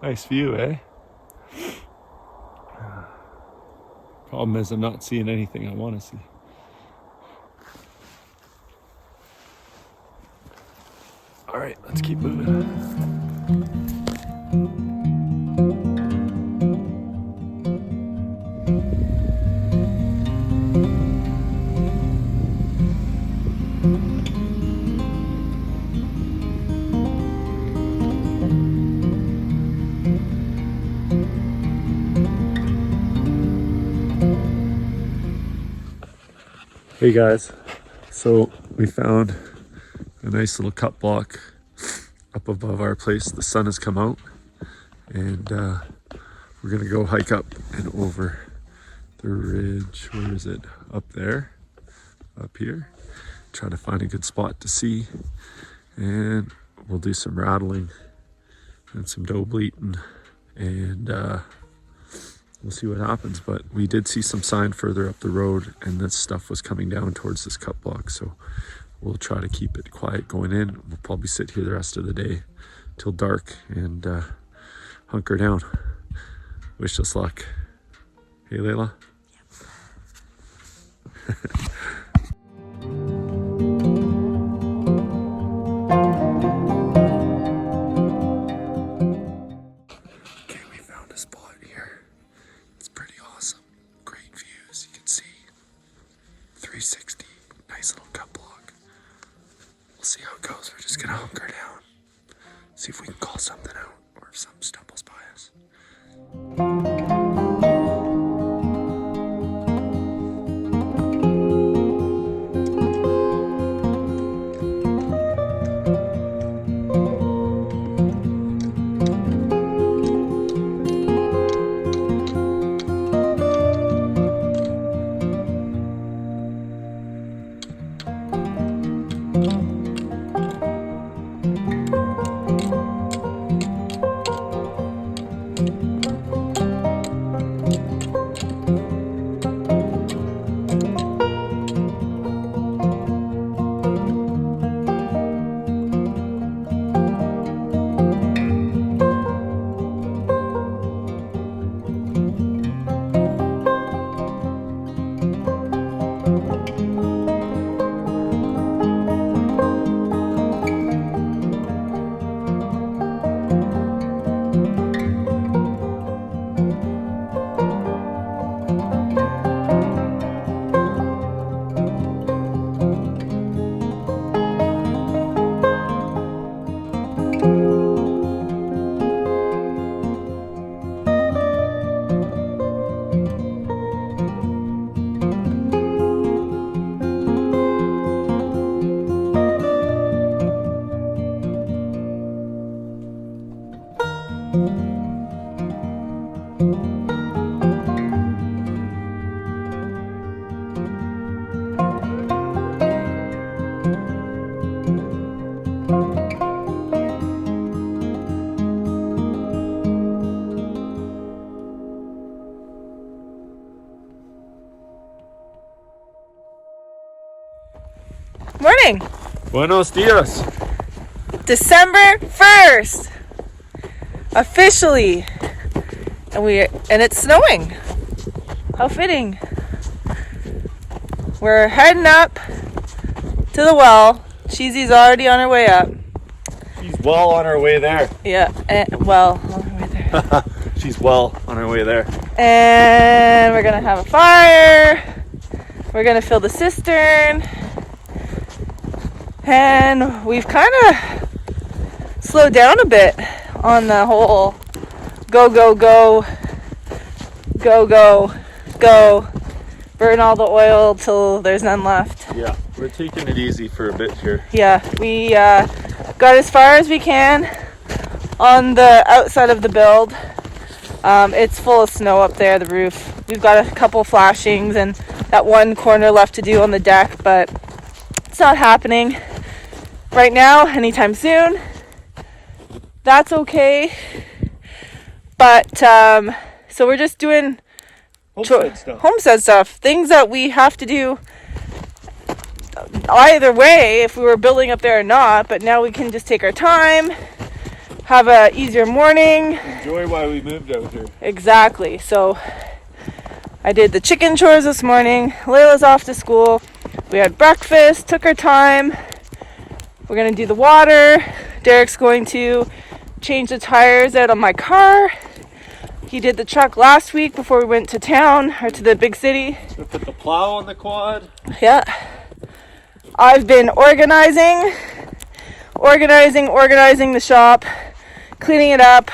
Nice view, eh? Problem is I'm not seeing anything I want to see. All right, let's keep moving. Hey guys, so we found a nice little cut block up above our place. The sun has come out and we're gonna go hike up and over the ridge. Where is it? Up there, up here. Try to find a good spot to see, and we'll do some rattling and some doe bleating, and we'll see what happens. But we did see some sign further up the road, and this stuff was coming down towards this cut block, so we'll try to keep it quiet going in. We'll probably sit here the rest of the day till dark and hunker down. Wish us luck. Hey Layla? Yep. Okay, we found a spot here. It's pretty awesome. Great views, you can see. 360, nice little cut block. We'll see how it goes. We're just gonna hunker down. See if we can call something out or if something stumbles by us. Morning! Buenos dias! December 1st! Officially! And it's snowing. How fitting. We're heading up to the well. Cheesy's already on her way up. She's well on her way there. Yeah, well, on her way there. She's well on her way there. And we're gonna have a fire. We're gonna fill the cistern. And we've kind of slowed down a bit on the whole go, burn all the oil till there's none left. Yeah, we're taking it easy for a bit here. Yeah, we got as far as we can on the outside of the build. It's full of snow up there, the roof. We've got a couple flashings and that one corner left to do on the deck, but it's not happening right now, anytime soon. That's okay. But so we're just doing homestead stuff, things that we have to do either way if we were building up there or not, but now we can just take our time, have a easier morning. Enjoy why we moved out here. Exactly. So I did the chicken chores this morning. Layla's off to school. We had breakfast, took our time. We're gonna do the water. Derreck's going to change the tires out on my car. He did the truck last week before we went to town, or to the big city. So put the plow on the quad. Yeah. I've been organizing the shop, cleaning it up.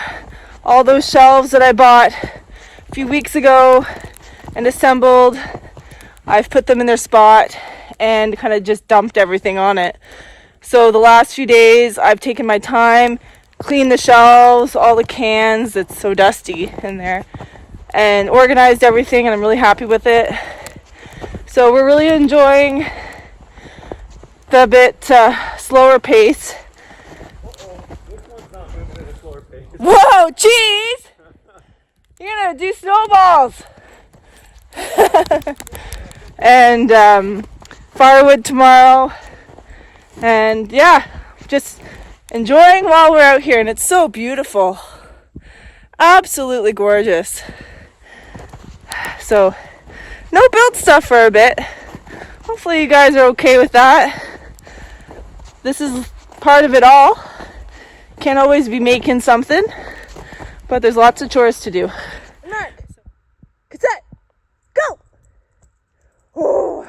All those shelves that I bought a few weeks ago and assembled, I've put them in their spot and kind of just dumped everything on it. So the last few days I've taken my time, cleaned the shelves, all the cans, it's so dusty in there, and organized everything, and I'm really happy with it. So we're really enjoying the bit slower pace. This one's not moving at a slower pace. Whoa, cheese! You're gonna do snowballs! And firewood tomorrow. And yeah, just enjoying while we're out here, and it's so beautiful. Absolutely gorgeous. So, no build stuff for a bit. Hopefully you guys are okay with that. This is part of it all. Can't always be making something, but there's lots of chores to do. Mark, cassette, go! Oh.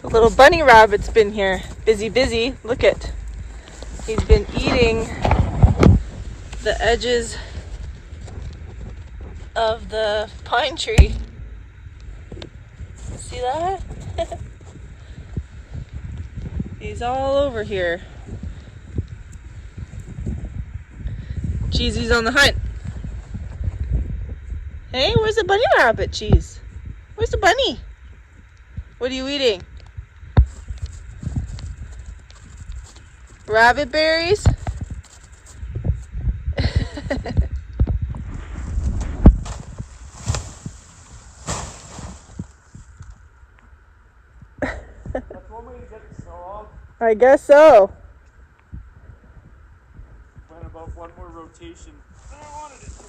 The little bunny rabbit's been here. Busy. Look it. He's been eating the edges of the pine tree. See that? He's all over here. Cheesy's on the hunt. Hey, where's the bunny rabbit, Cheese? Where's the bunny? What are you eating? Rabbit berries? That's one way to get the snow off. I guess so. Went about one more rotation than I wanted it to.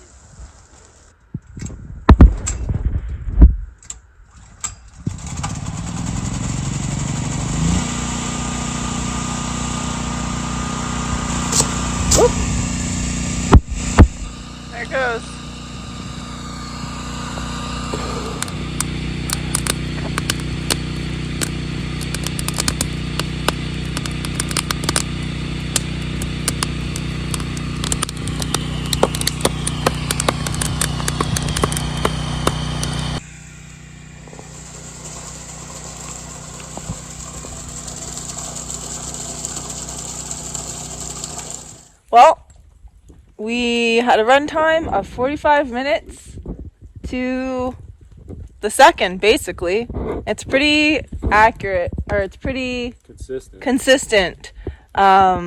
There it goes. Well, we had a run time of 45 minutes to the second, basically. It's pretty accurate, or it's pretty consistent. The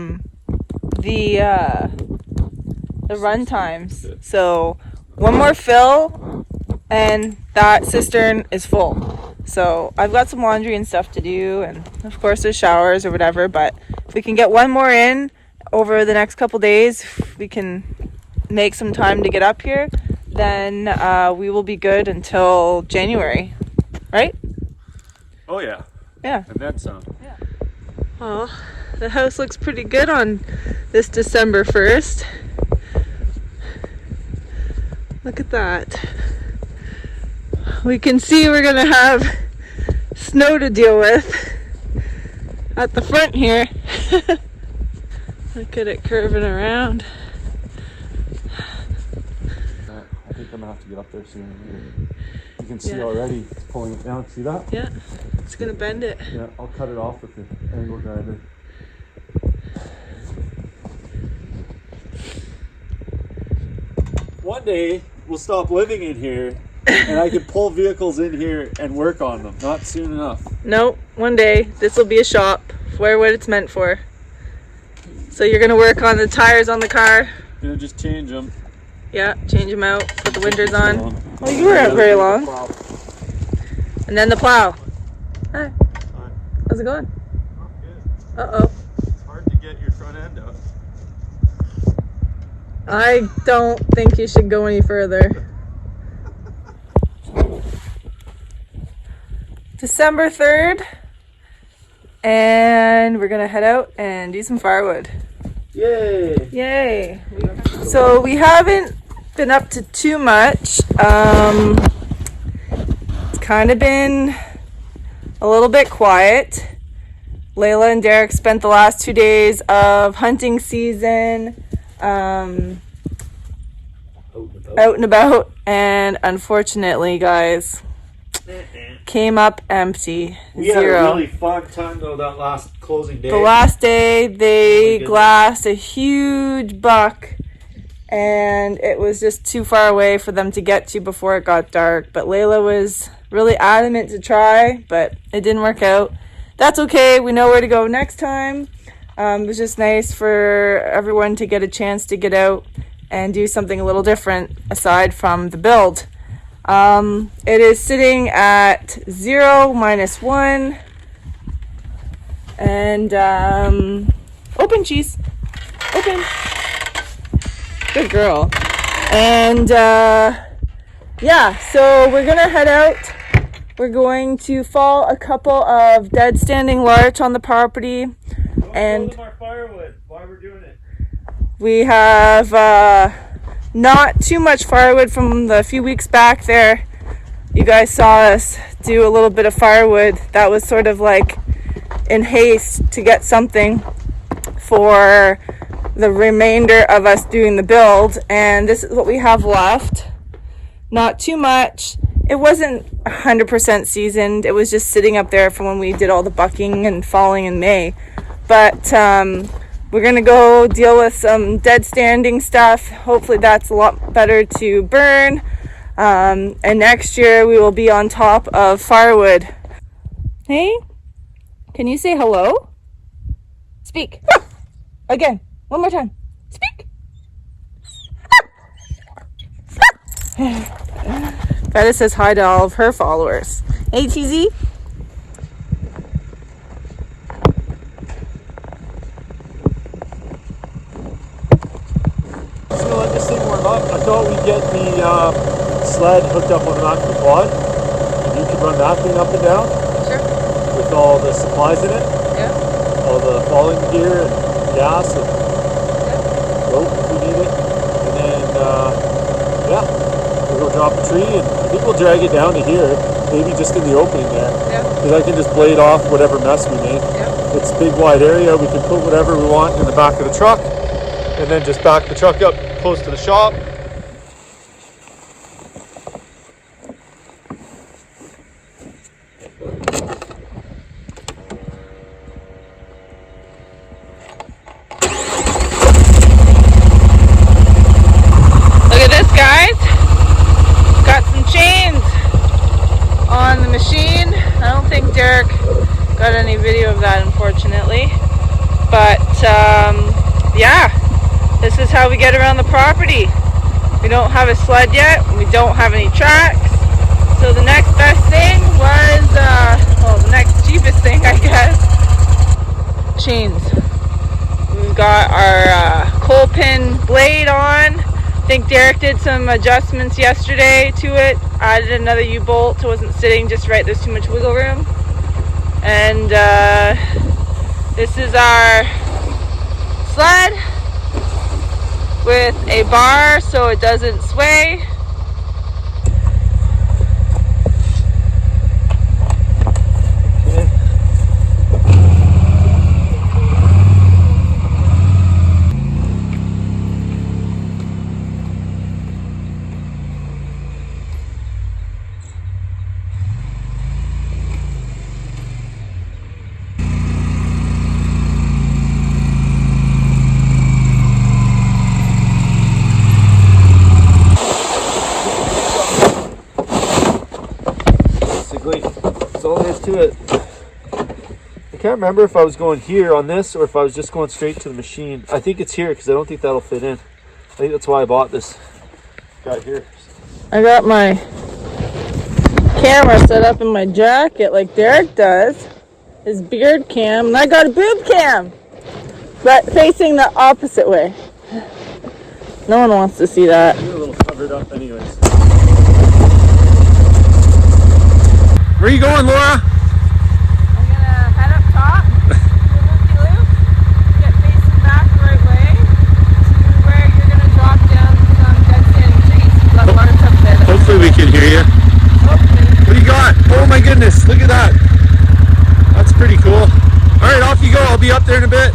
run times. So one more fill and that cistern is full. So I've got some laundry and stuff to do, and of course there's showers or whatever, but if we can get one more in over the next couple days, we can make some time to get up here, then we will be good until January, right? Oh yeah. Yeah. And then some. Yeah. Well, the house looks pretty good on this December 1st. Look at that. We can see we're gonna have snow to deal with at the front here. Look at it curving around. I think I'm gonna have to get up there soon. You can see already it's pulling it down. See that? Yeah, it's gonna bend it. Yeah, I'll cut it off with the angle grinder. One day we'll stop living in here and I can pull vehicles in here and work on them. Not soon enough. Nope, one day this will be a shop for what it's meant for. So you're gonna work on the tires on the car? Gonna just change them. Yeah, change them out, put the winters on. Well, you were out very long. And then the plow. Hi. How's it going? Uh-oh. It's hard to get your front end up. I don't think you should go any further. December 3rd. And we're gonna head out and do some firewood. Yay! Yay! So we haven't been up to too much. It's kind of been a little bit quiet. Layla and Derek spent the last 2 days of hunting season out and about, and unfortunately, guys, came up empty. We Zero. had a really fun time though that last closing day. The last day they glassed a huge buck, and it was just too far away for them to get to before it got dark. But Layla was really adamant to try, but it didn't work out. That's okay. We know where to go next time. It was just nice for everyone to get a chance to get out and do something a little different aside from the build. It is sitting at 0, -1, and open, cheese, open, good girl. And yeah, so we're gonna head out. We're going to fall a couple of dead standing larch on the property, and our firewood while we're doing it. we have not too much firewood from the few weeks back there. You guys saw us do a little bit of firewood. That was sort of like in haste to get something for the remainder of us doing the build, and this is what we have left. Not too much. It wasn't 100% seasoned. It was just sitting up there from when we did all the bucking and falling in May. But we're gonna go deal with some dead standing stuff. Hopefully that's a lot better to burn. And next year we will be on top of firewood. Hey, can you say hello? Speak. Again, one more time. Speak. Betta says hi to all of her followers. Hey, TZ. Just gonna let this thing warm up. I thought we'd get the sled hooked up on the back of the quad. You could run that thing up and down. Sure. With all the supplies in it. Yeah. All the falling gear and gas and rope if we need it. And then, yeah, we'll go drop a tree, and I think we'll drag it down to here, maybe just in the opening there. Yeah. Because I can just blade off whatever mess we make. Yeah. It's a big wide area. We can put whatever we want in the back of the truck, and then just back the truck up close to the shop. Look at this, guys. Got some chains on the machine. I don't think Derek got any video of that, unfortunately. But yeah, this is how we get around the property. We don't have a sled yet. We don't have any tracks. So the next best thing was, well, the next cheapest thing, I guess, chains. We've got our coal pin blade on. I think Derek did some adjustments yesterday to it. Added another U-bolt so it wasn't sitting just right. There's too much wiggle room. And this is our sled with a bar so it doesn't sway. That's all there is to it. I can't remember if I was going here on this or if I was just going straight to the machine. I think it's here because I don't think that'll fit in. I think that's why I bought this. got here? I got my camera set up in my jacket like Derreck does. His beard cam, and I got a boob cam, but facing the opposite way. No one wants to see that. You're a little covered up anyways. Where are you going, Laura? I'm gonna head up top, do a loop-de-loop, get facing back the right way to where you're gonna drop down some dead standing trees. Got Larch up there. Hopefully we can hear you. Hopefully. What do you got? Oh my goodness, look at that. That's pretty cool. All right, off you go. I'll be up there in a bit.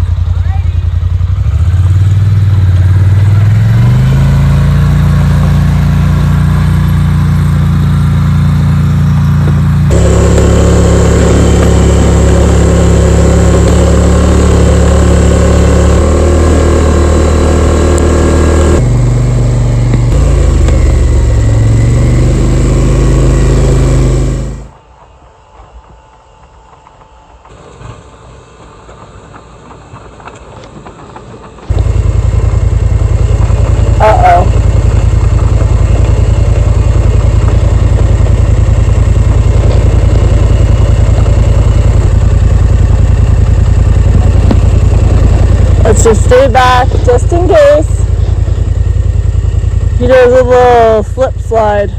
Let's just stay back just in case. He does a little slip slide.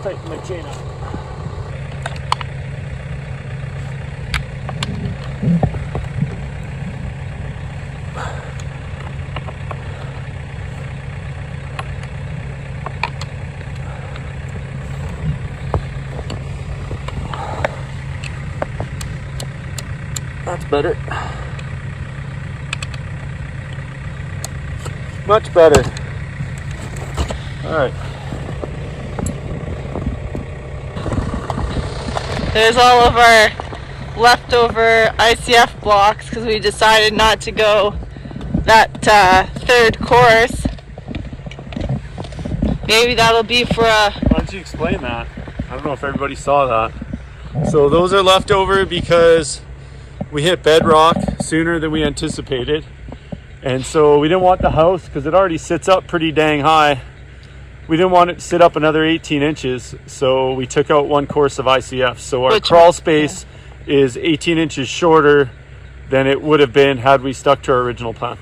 Tighten my chain up. That's better. Much better. All right. There's all of our leftover ICF blocks because we decided not to go that third course. Maybe that'll be for a... Why don't you explain that? I don't know if everybody saw that. So those are left over because we hit bedrock sooner than we anticipated. And so we didn't want the house, because it already sits up pretty dang high, we didn't want it to sit up another 18 inches. So we took out one course of ICF. So our crawl space is 18 inches shorter than it would have been had we stuck to our original plan.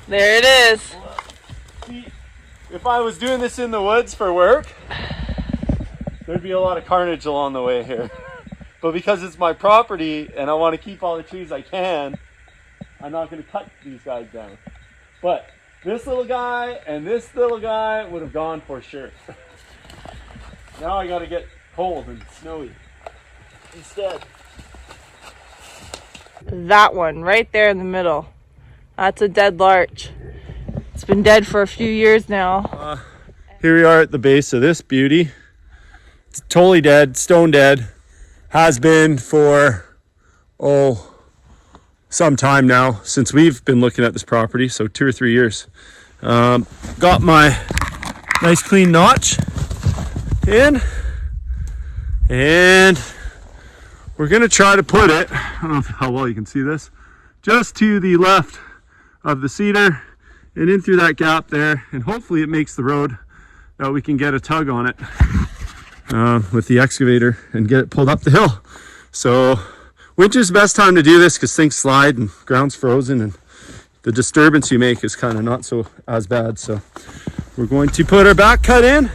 There it is. If I was doing this in the woods for work, there'd be a lot of carnage along the way here. But because it's my property and I want to keep all the trees I can, I'm not going to cut these guys down. But this little guy and this little guy would have gone for sure. Now I got to get cold and snowy instead. That one right there in the middle. That's a dead larch. It's been dead for a few years now. Here we are at the base of this beauty. It's totally dead, stone dead. Has been for, some time now since we've been looking at this property, so 2 or 3 years. Got my nice clean notch in, and we're gonna try to put it, I don't know how well you can see this, just to the left of the cedar and in through that gap there, and hopefully it makes the road that we can get a tug on it with the excavator and get it pulled up the hill. So winter's the best time to do this because things slide and ground's frozen and the disturbance you make is kind of not so as bad. So we're going to put our back cut in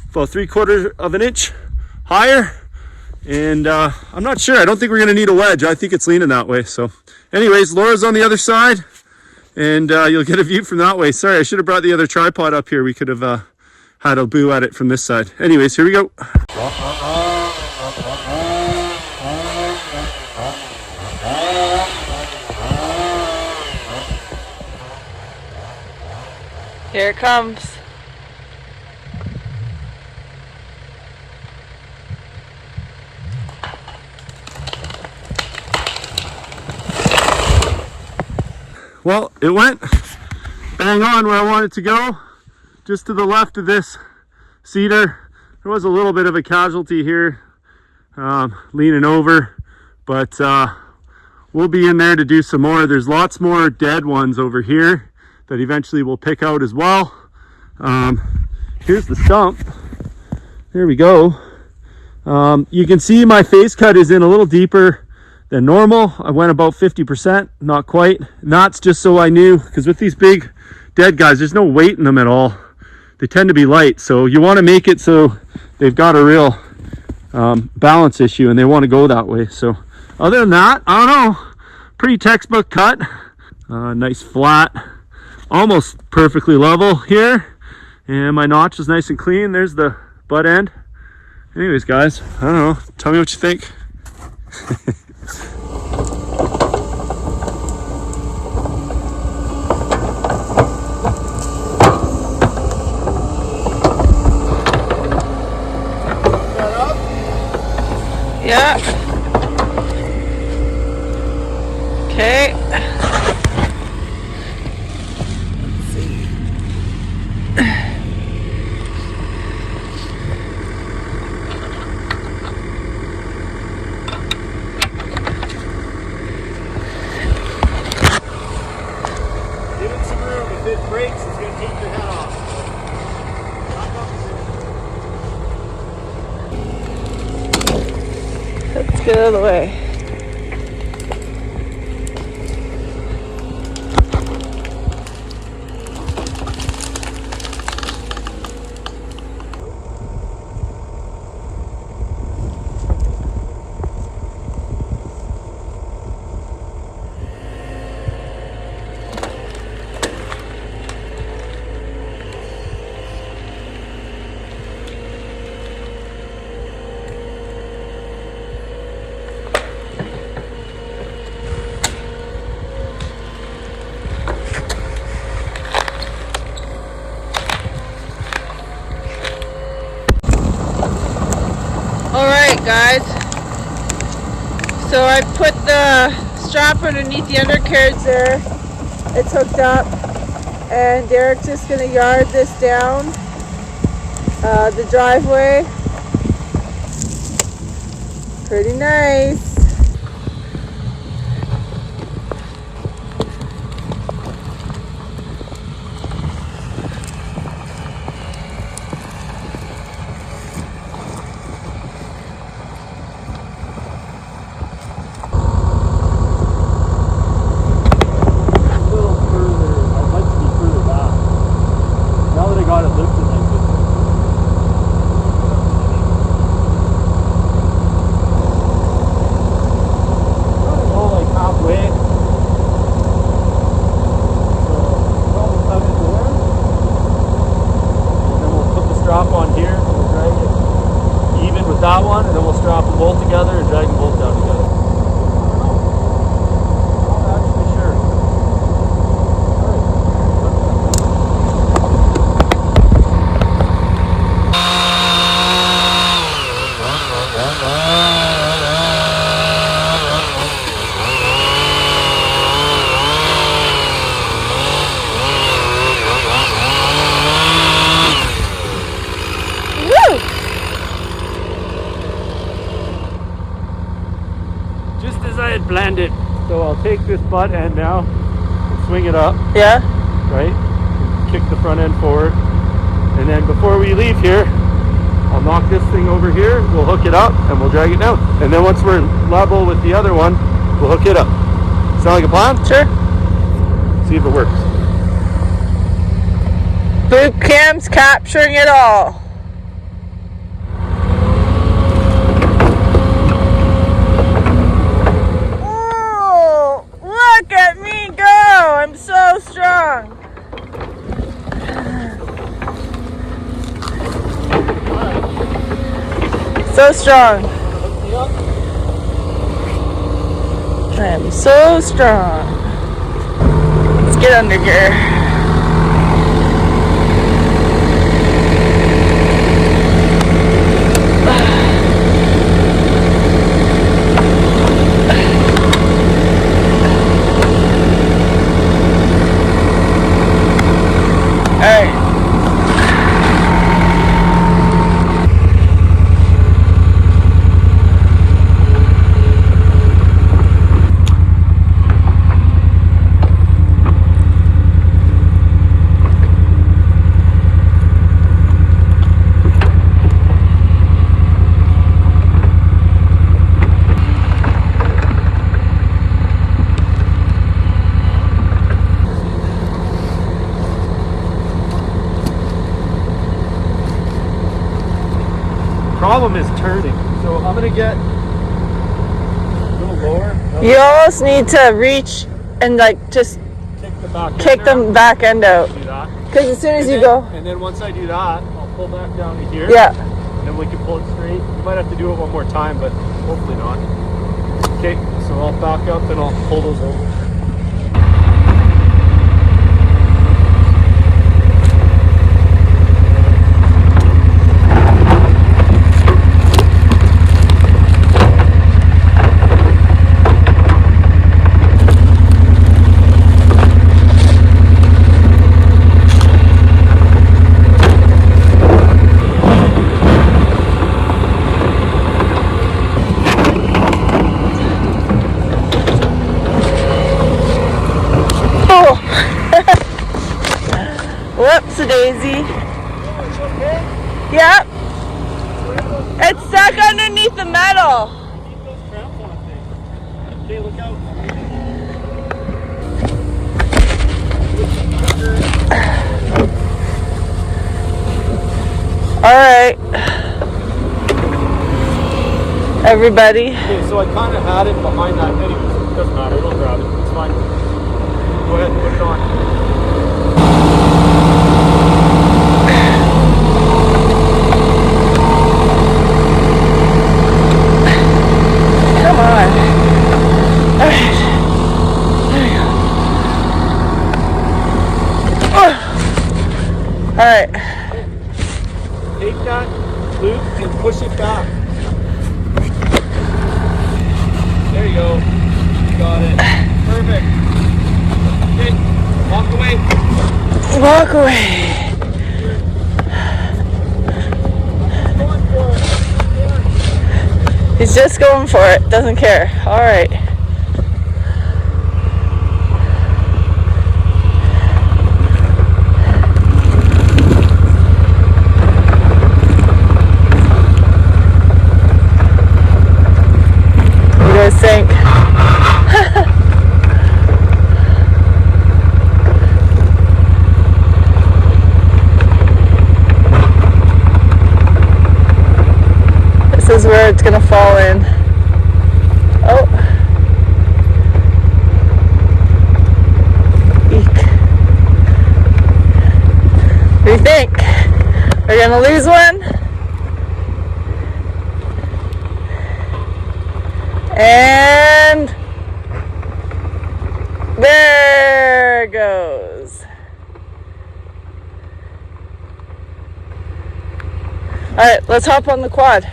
about 3/4 of an inch higher, and I'm not sure, I don't think we're going to need a wedge. I think it's leaning that way. So anyways, Laura's on the other side, and you'll get a view from that way. Sorry, I should have brought the other tripod up here. We could have had a boo at it from this side. Anyways, here we go. Here it comes. Well, it went bang on where I wanted to go, just to the left of this cedar. There was a little bit of a casualty here, leaning over, but we'll be in there to do some more. There's lots more dead ones over here that eventually we'll pick out as well. Here's the stump. There we go. You can see my face cut is in a little deeper than normal. I went about 50%, not quite. And that's just so I knew, because with these big dead guys, there's no weight in them at all. They tend to be light, so you want to make it so they've got a real balance issue and they want to go that way. So other than that, I don't know, pretty textbook cut. Nice flat, almost perfectly level here, and my notch is nice and clean. There's the butt end. Anyways, guys, I don't know, tell me what you think. Yeah. Okay. Give it some room. If it breaks, it's going to take your head off. Let's get out of the way. Alright guys, so I put the strap underneath the undercarriage there. It's hooked up, and Derreck's just going to yard this down the driveway. Pretty nice. That one, and then we'll strap them both together and drag them both down together. Not actually sure. I had planned it, so I'll take this butt end now and swing it up. Yeah. Right? Kick the front end forward, and then before we leave here, I'll knock this thing over here, we'll hook it up, and we'll drag it down. And then once we're level with the other one, we'll hook it up. Sound like a plan? Sure. See if it works. Boot cam's capturing it all. Look at me go! I'm so strong. So strong. I am so strong. Let's get under here. problem is turning. So I'm gonna get a little lower. You almost need to reach and like just Kick the back end out. Do that. Because as soon as And you then- go, And then once I do that, I'll pull back down to here. yeah. And then we can pull it straight. You might have to do it one more time, but hopefully not. Okay, so I'll back up and I'll pull those over. Whoops-a-daisy. Yep. It's stuck underneath the metal. Okay, look out. All right. Everybody. Okay, so I kind of had it behind that. Anyways, it doesn't matter. It'll grab it. It's fine. Go ahead, put it on. Come on. All right. There we go. All right. Take that loop and push it back. There you go. You got it. Perfect. Okay, walk away. Walk away. He's just going for it. Doesn't care. All right. What do you guys think? This is where it's gonna fall in. Oh. Eek. What do you think? We're gonna lose one? And there it goes. All right, let's hop on the quad.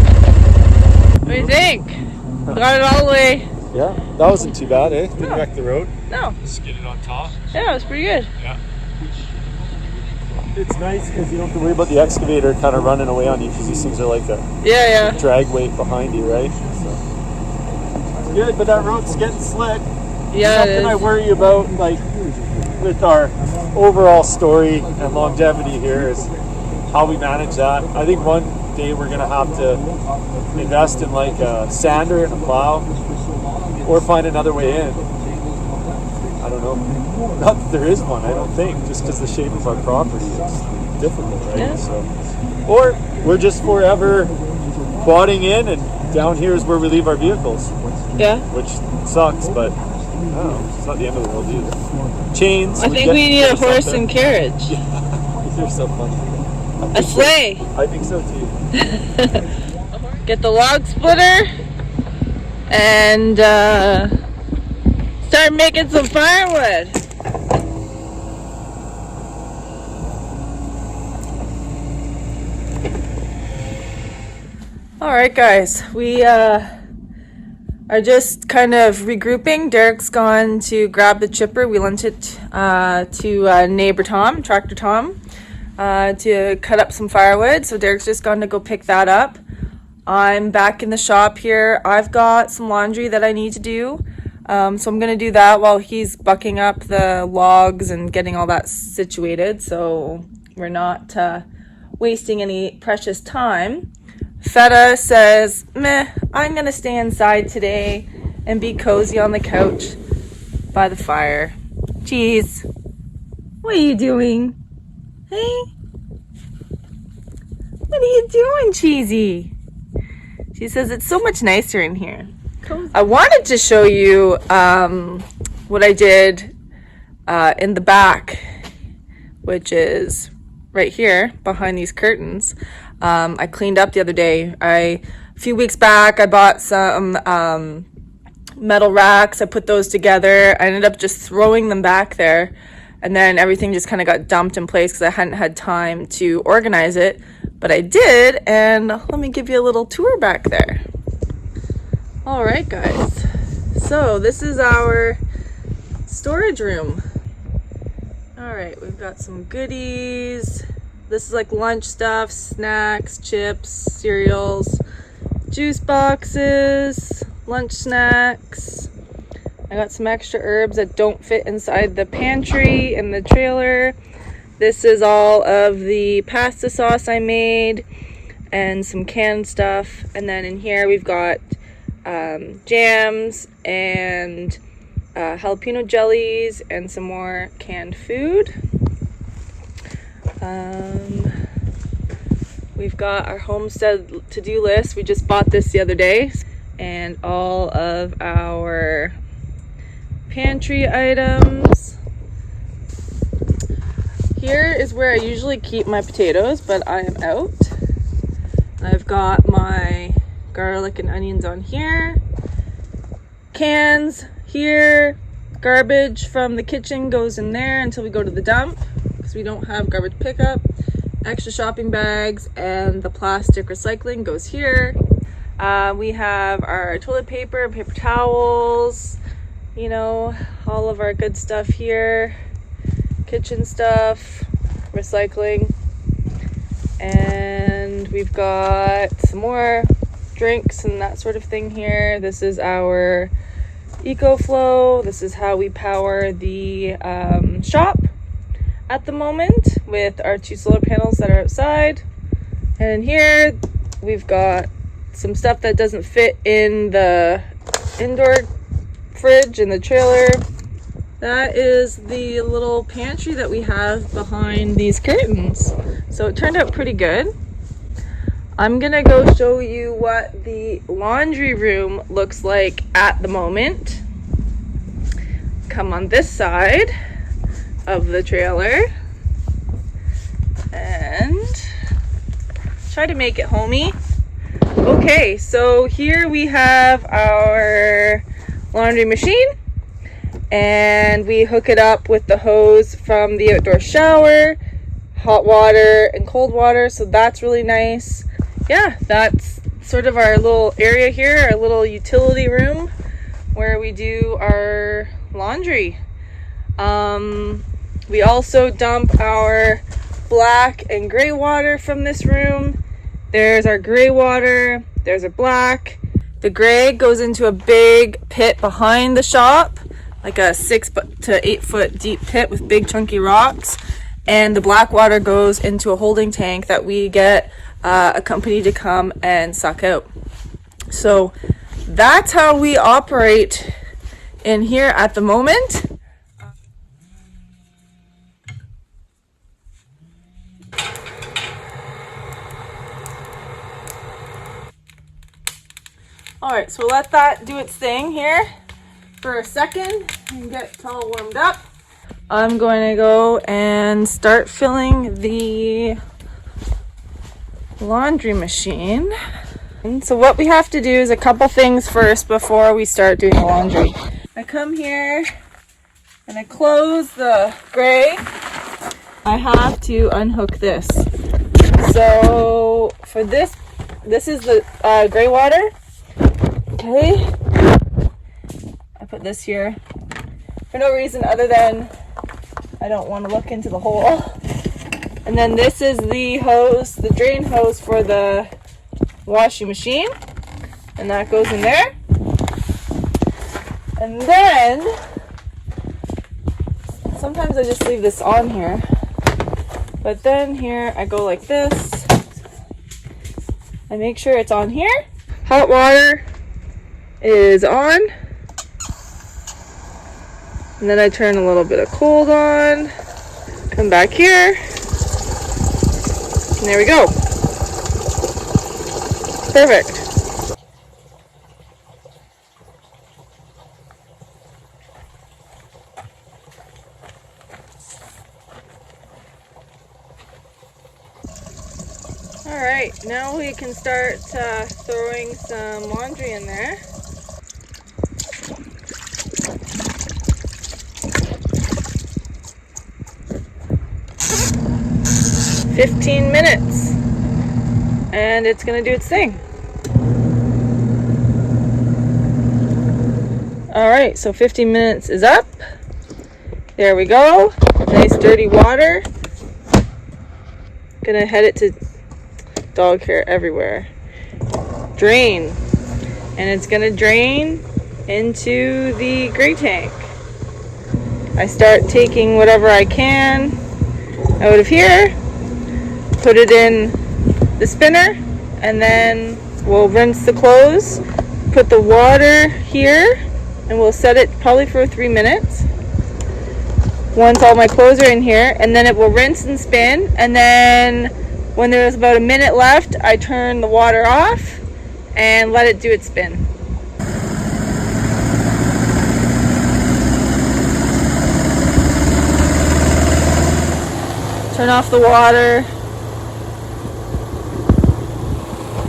What do you think? Got it all the way. Yeah, that wasn't too bad, eh? Didn't No. wreck the road. No. Just get it on top. Yeah, it was pretty good. Yeah. It's nice because you don't have to worry about the excavator kind of running away on you because these things are like a Yeah. drag weight behind you, right? So it's good, but that road's getting slick. Yeah, Something it I is. worry about, like with our overall story and longevity here, is how we manage that. I think one day we're gonna have to invest in like a sander and a plow, or find another way in. I don't know. Not that there is one, I don't think, just because the shape of our property is difficult, right? Yeah. So, or we're just forever quadding in, and down here is where we leave our vehicles, Yeah. which sucks, but I don't know, it's not the end of the world either. Chains. I think we need a horse and carriage. You're so funny. A sleigh. I think so too. Get the log splitter and start making some firewood. All right, guys, we are just kind of regrouping. Derreck's gone to grab the chipper. We lent it to neighbor Tom, Tractor Tom, to cut up some firewood. So Derreck's just gone to go pick that up. I'm back in the shop here. I've got some laundry that I need to do. So I'm going to do that while he's bucking up the logs and getting all that situated. So we're not wasting any precious time. Feta says, meh, I'm going to stay inside today and be cozy on the couch by the fire. Cheese, what are you doing? Hey? What are you doing, Cheesy? She says it's so much nicer in here. Cozy. I wanted to show you what I did in the back, which is right here behind these curtains. I cleaned up the other day. A few weeks back, I bought some metal racks. I put those together. I ended up just throwing them back there, and then everything just kind of got dumped in place because I hadn't had time to organize it. But I did, and let me give you a little tour back there. All right, guys. So this is our storage room. All right, we've got some goodies. This is like lunch stuff, snacks, chips, cereals, juice boxes, lunch snacks. I got some extra herbs that don't fit inside the pantry in the trailer. This is all of the pasta sauce I made and some canned stuff. And then in here we've got jams and jalapeno jellies and some more canned food. We've got our Homestead to-do list. We just bought this the other day. And all of our pantry items. Here is where I usually keep my potatoes, but I am out. I've got my garlic and onions on here. Cans here. Garbage from the kitchen goes in there until we go to the dump, because we don't have garbage pickup. Extra shopping bags and the plastic recycling goes here. We have our toilet paper, paper towels, you know, all of our good stuff here. Kitchen stuff, recycling. And we've got some more drinks and that sort of thing here. This is our EcoFlow. This is how we power the shop at the moment with our 2 solar panels that are outside. And here we've got some stuff that doesn't fit in the indoor fridge in the trailer. That is the little pantry that we have behind these curtains. So it turned out pretty good. I'm gonna go show you what the laundry room looks like at the moment. Come on this side of the trailer and try to make it homey. Okay, so here we have our laundry machine, and we hook it up with the hose from the outdoor shower, hot water and cold water, so that's really nice. Yeah, that's sort of our little area here, our little utility room where we do our laundry. We also dump our black and gray water from this room. There's our gray water, there's our black. The gray goes into a big pit behind the shop, like a 6 to 8 foot deep pit with big chunky rocks. And the black water goes into a holding tank that we get a company to come and suck out. So that's how we operate in here at the moment. All right, so let that do its thing here for a second and get it all warmed up. I'm going to go and start filling the laundry machine. And so what we have to do is a couple things first before we start doing the laundry. I come here and I close the gray. I have to unhook this. So for this This is the gray water. Okay. I put this here for no reason other than I don't want to look into the hole. And then this is the hose, the drain hose for the washing machine. And that goes in there. And then sometimes I just leave this on here. But then here I go like this. I make sure it's on here. Hot water is on. And then I turn a little bit of cold on. Come back here. And there we go. Perfect. Alright, now we can start throwing some laundry in there. "15 minutes and it's gonna do its thing." Alright, so 15 minutes is up. There we go. Nice dirty water. Gonna head it to dog hair everywhere. Drain. And it's gonna drain into the gray tank. I start taking whatever I can out of here, put it in the spinner, and then we'll rinse the clothes, put the water here, and we'll set it probably for 3 minutes. Once all my clothes are in here, and then it will rinse and spin, and then when there's about a minute left, I turn the water off and let it do its spin. Turn off the water.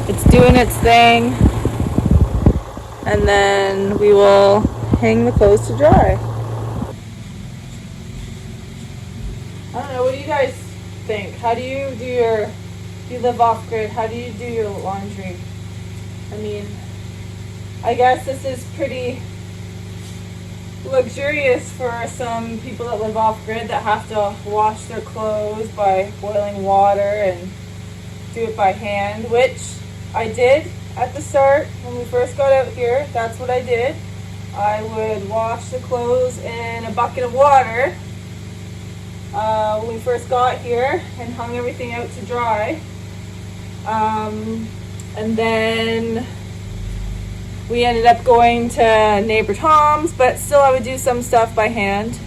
It's doing its thing. And then we will hang the clothes to dry. I don't know, what do you guys think? How do you live off grid? How do you do your laundry? I mean, I guess this is pretty luxurious for some people that live off grid that have to wash their clothes by boiling water and do it by hand, which I did at the start when we first got out here. That's what I did. I would wash the clothes in a bucket of water when we first got here and hung everything out to dry. And then we ended up going to neighbor Tom's, but still I would do some stuff by hand.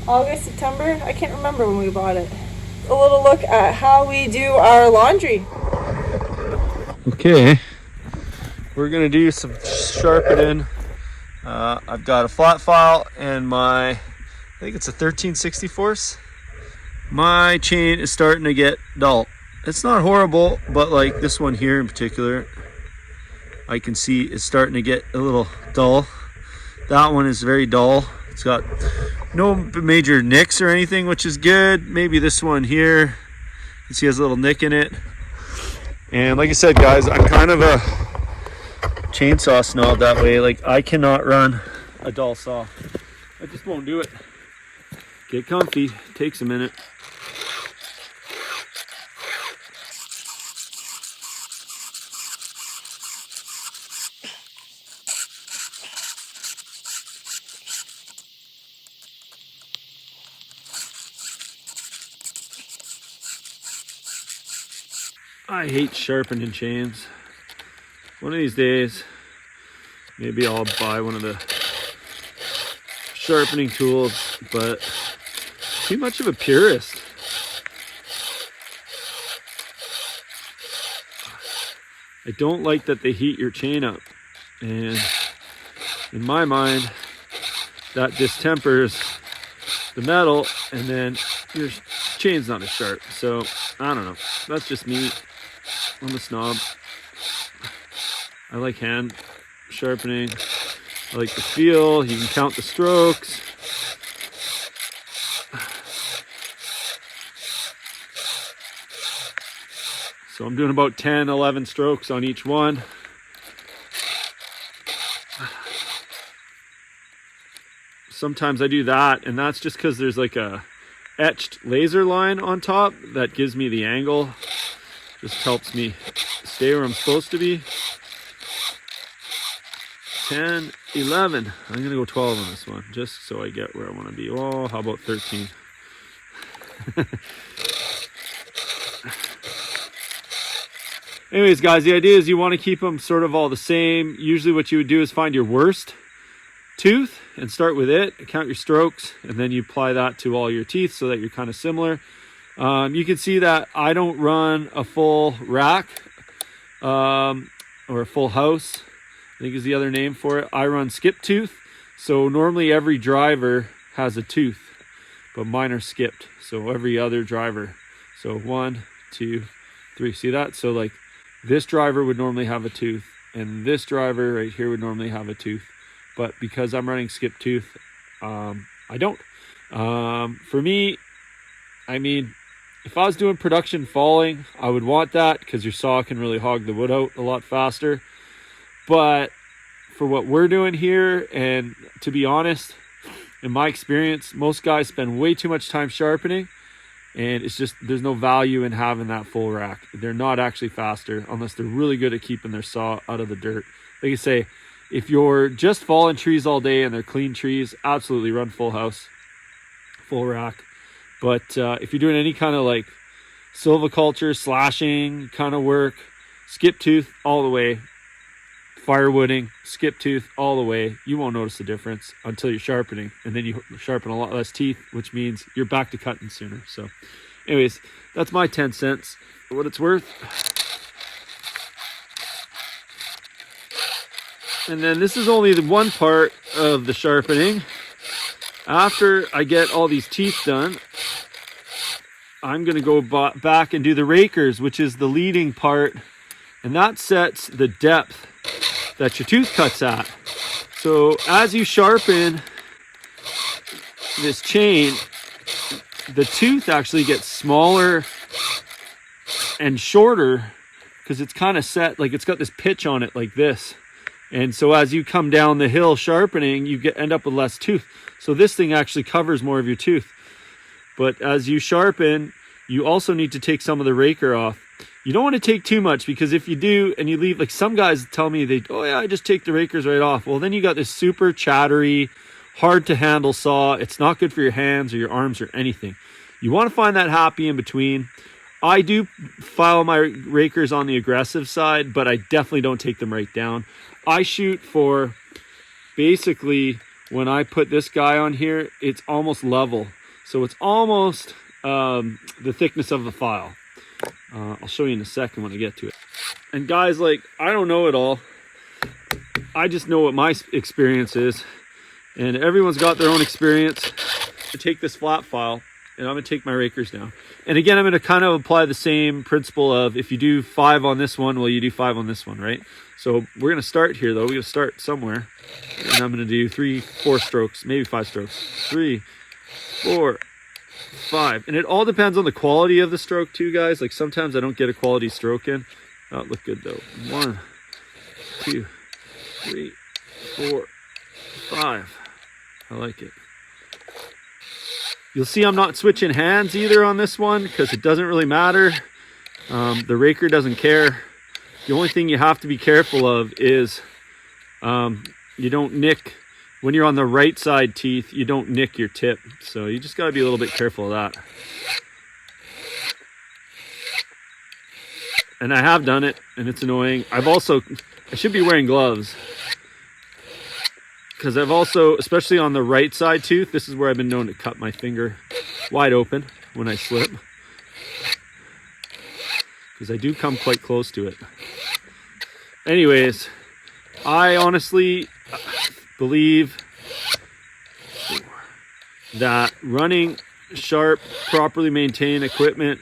August, September, I can't remember when we bought it. A little look at how we do our laundry. Okay, we're gonna do some sharpening. I've got a flat file and I think it's a 13/64. My chain is starting to get dull. It's not horrible, but like this one here in particular, I can see it's starting to get a little dull. That one is very dull. It's got no major nicks or anything, which is good. Maybe this one here, you can see it has a little nick in it. And like I said, guys, I'm kind of a chainsaw snob that way. Like, I cannot run a dull saw. I just won't do it. Get comfy, takes a minute. I hate sharpening chains. One of these days, maybe I'll buy one of the sharpening tools, but too much of a purist. I don't like that they heat your chain up, and in my mind, that distempers the metal, and then your chain's not as sharp. So I don't know. That's just me. I'm a snob. I like hand sharpening. I like the feel. You can count the strokes. So I'm doing about 10, 11 strokes on each one. Sometimes I do that, and that's just because there's like a etched laser line on top that gives me the angle. Just helps me stay where I'm supposed to be. 10, 11. I'm gonna go 12 on this one, just so I get where I want to be. Oh, how about 13? Anyways, guys, the idea is you want to keep them sort of all the same. Usually what you would do is find your worst tooth and start with it, count your strokes, and then you apply that to all your teeth so that you're kind of similar. You can see that I don't run a full rack or a full house, I think is the other name for it. I run skip tooth. So normally every driver has a tooth, but mine are skipped. So every other driver. So 1, 2, 3. See that? So like this driver would normally have a tooth, and this driver right here would normally have a tooth. But because I'm running skip tooth, I don't. For me, I mean, if I was doing production falling, I would want that because your saw can really hog the wood out a lot faster. But for what we're doing here, and to be honest, in my experience, most guys spend way too much time sharpening, and it's just, there's no value in having that full rack. They're not actually faster unless they're really good at keeping their saw out of the dirt. Like I say, if you're just falling trees all day and they're clean trees, absolutely run full house, full rack. But if you're doing any kind of like silviculture, slashing kind of work, skip tooth all the way. Firewooding, skip tooth all the way. You won't notice the difference until you're sharpening, and then you sharpen a lot less teeth, which means you're back to cutting sooner. So anyways, that's my 10 cents for what it's worth. And then this is only the one part of the sharpening. After I get all these teeth done, I'm going to go back and do the rakers, which is the leading part, and that sets the depth that your tooth cuts at. So as you sharpen this chain, the tooth actually gets smaller and shorter because it's kind of set, like it's got this pitch on it like this. And so as you come down the hill sharpening, you end up with less tooth. So this thing actually covers more of your tooth. But as you sharpen, you also need to take some of the raker off. You don't want to take too much, because if you do and you leave, like some guys tell me, oh yeah, I just take the rakers right off. Well, then you got this super chattery, hard to handle saw. It's not good for your hands or your arms or anything. You want to find that happy in between. I do file my rakers on the aggressive side, but I definitely don't take them right down. I shoot for, basically, when I put this guy on here, it's almost level. So it's almost the thickness of the file. I'll show you in a second when I get to it. And guys, like, I don't know it all. I just know what my experience is. And everyone's got their own experience. I take this flat file, and I'm going to take my rakers down. And again, I'm going to kind of apply the same principle of, if you do 5 on this one, well, you do 5 on this one, right? So we're going to start here, though. We're going to start somewhere. And I'm going to do 3, 4 strokes, maybe 5 strokes. 3, 4, 5. And it all depends on the quality of the stroke too, guys. Like sometimes I don't get a quality stroke in. That look good though. 1, 2, 3, 4, 5. I like it. You'll see I'm not switching hands either on this one because it doesn't really matter. The raker doesn't care. The only thing you have to be careful of is you don't nick. When you're on the right side teeth, you don't nick your tip. So you just got to be a little bit careful of that. And I have done it, and it's annoying. I should be wearing gloves. Because I've also, especially on the right side tooth, this is where I've been known to cut my finger wide open when I slip. Because I do come quite close to it. Anyways, I honestly believe that running sharp, properly maintained equipment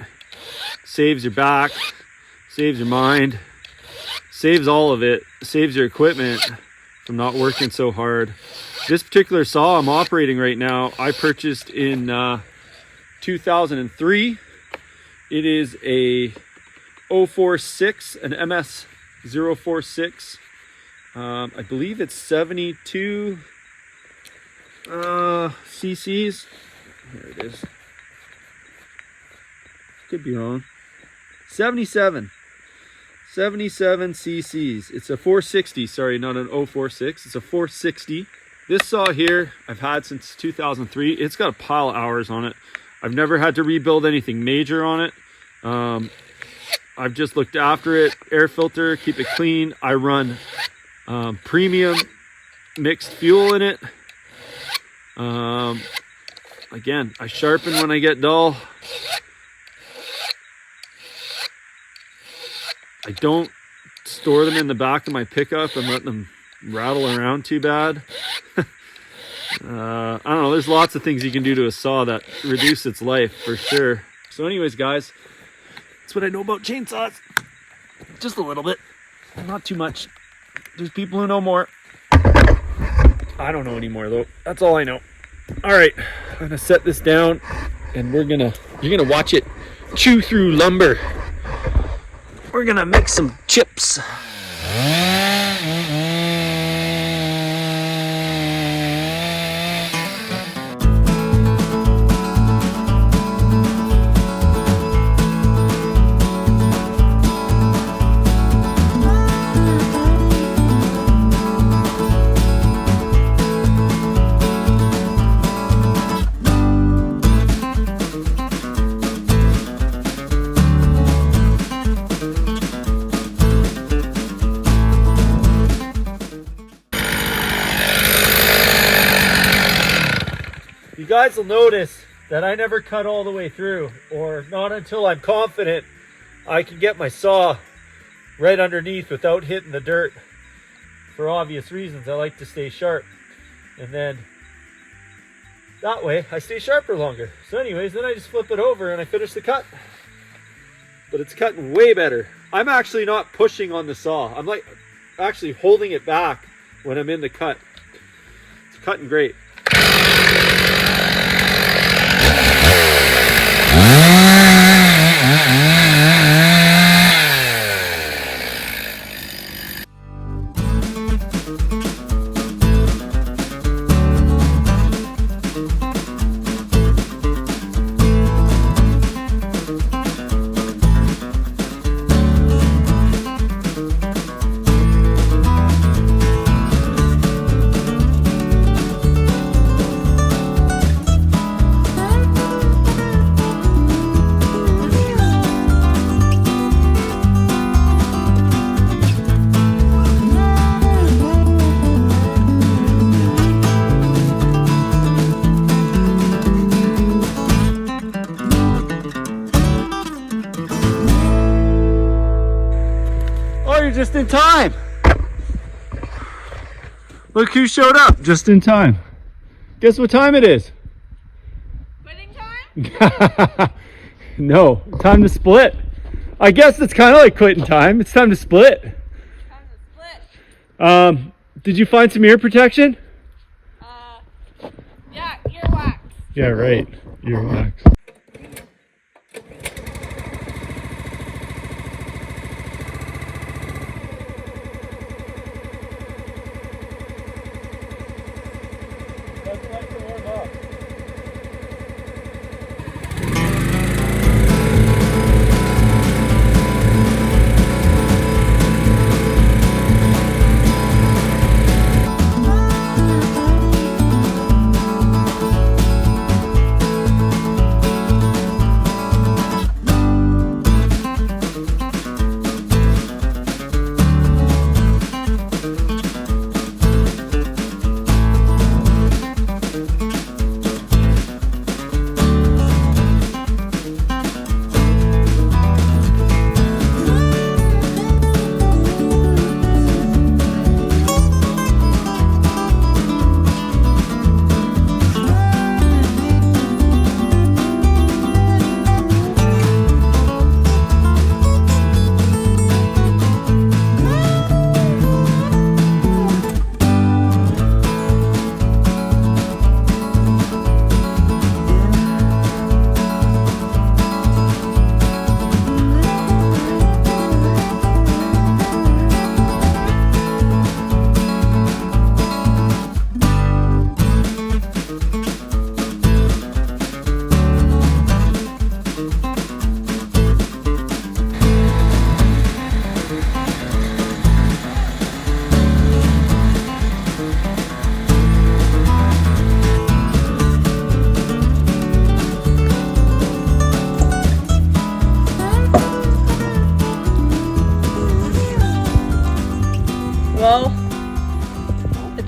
saves your back, saves your mind, saves all of it, saves your equipment from not working so hard. This particular saw I'm operating right now, I purchased in 2003. It is a 046, an MS 046. I believe it's 72 cc's. Here it is. Could be wrong. 77 cc's. It's a 460, sorry, not an 046. It's a 460. This saw here I've had since 2003. It's got a pile of hours on it. I've never had to rebuild anything major on it. I've just looked after it, air filter, keep it clean. I run premium mixed fuel in it. Again, I sharpen when I get dull. I don't store them in the back of my pickup and let them rattle around too bad. I don't know, there's lots of things you can do to a saw that reduce its life for sure. So anyways, guys, that's what I know about chainsaws. Just a little bit, not too much. There's people who know more. I don't know anymore though. That's all I know. All right, I'm gonna set this down and you're gonna watch it chew through lumber. We're gonna make some chips. You guys will notice that I never cut all the way through, or not until I'm confident I can get my saw right underneath without hitting the dirt. For obvious reasons, I like to stay sharp, and then that way I stay sharper longer. So anyways, then I just flip it over and I finish the cut. But it's cutting way better. I'm actually not pushing on the saw. I'm like actually holding it back when I'm in the cut. It's cutting great. Just in time. Look who showed up just in time. Guess what time it is? Quitting time? No, time to split. I guess it's kind of like quitting time. It's time to split. Time to split. Did you find some ear protection? Yeah, earwax. Yeah, right. Earwax.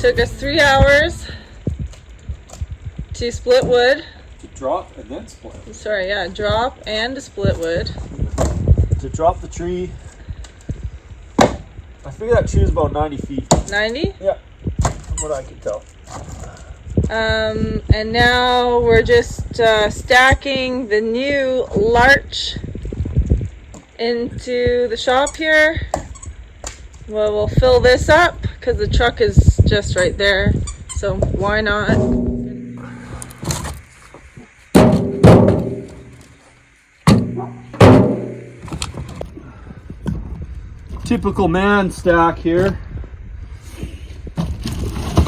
Took us 3 hours to split wood. To drop and then split. Sorry, yeah, drop and to split wood. To drop the tree. I figure that tree is about 90 feet. 90? Yeah, from what I can tell. And now we're just stacking the new Larch into the shop here. Well, we'll fill this up because the truck is just right there, so why not? Typical man stack here.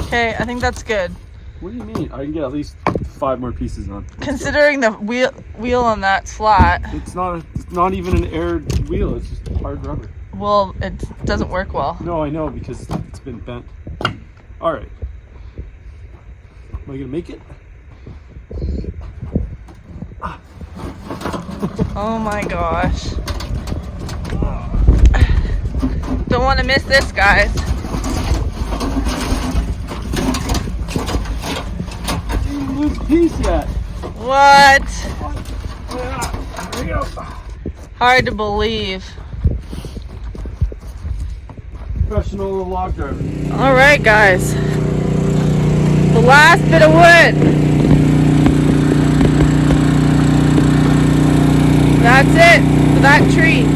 Okay, I think that's good. What do you mean? I can get at least 5 more pieces on. Considering the wheel on that's flat. It's not even an aired wheel. It's just hard rubber. Well, it doesn't work well. No, I know because it's been bent. All right. Am I gonna make it? Oh my gosh. Don't want to miss this, guys. Didn't lose a piece yet. What? Yeah, here we go. Hard to believe. Professional log driver. All right, guys. The last bit of wood. That's it for that tree.